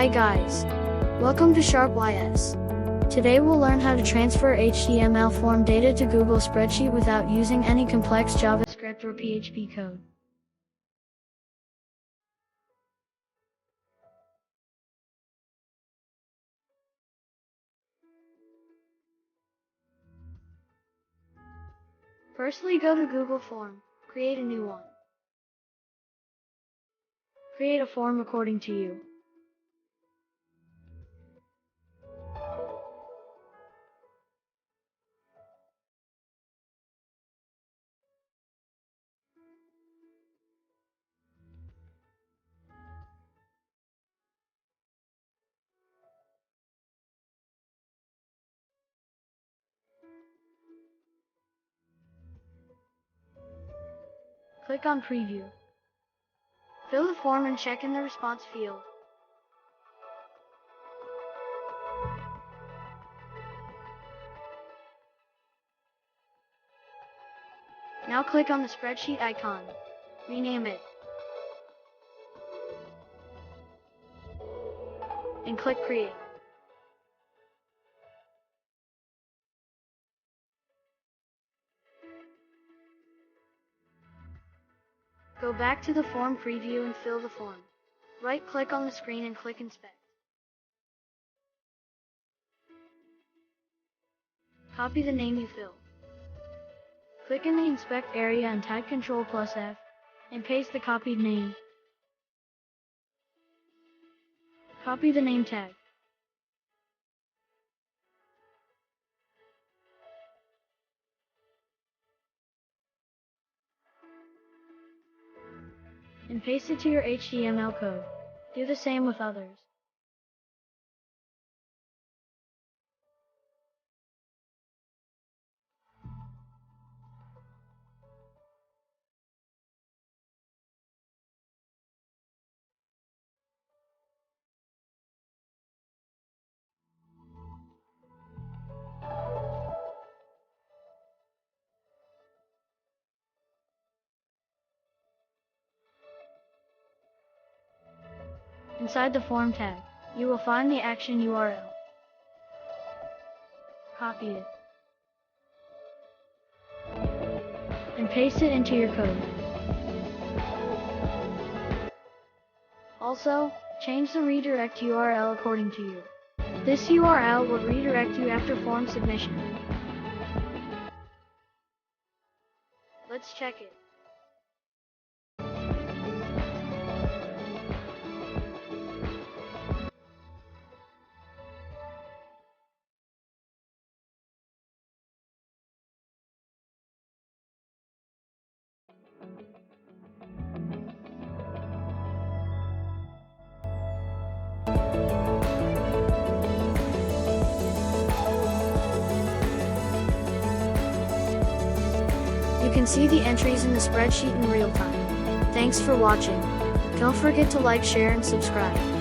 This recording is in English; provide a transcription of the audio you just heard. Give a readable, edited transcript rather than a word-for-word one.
Hi guys. Welcome to SharpYS. Today we'll learn how to transfer HTML form data to Google Spreadsheet without using any complex JavaScript or PHP code. Firstly, go to Google Form. Create a new one. Create a form according to you. Click on Preview. Fill the form and check in the response field. Now click on the spreadsheet icon. Rename it. And click Create. Go back to the form preview and fill the form. Right-click on the screen and click Inspect. Copy the name you filled. Click in the Inspect area and type Ctrl+F and paste the copied name. Copy the name tag. And paste it to your HTML code. Do the same with others. Inside the form tag, you will find the action URL. Copy it. And paste it into your code. Also, change the redirect URL according to you. This URL will redirect you after form submission. Let's check it. You can see the entries in the spreadsheet in real time. Thanks for watching. Don't forget to like, share, and subscribe.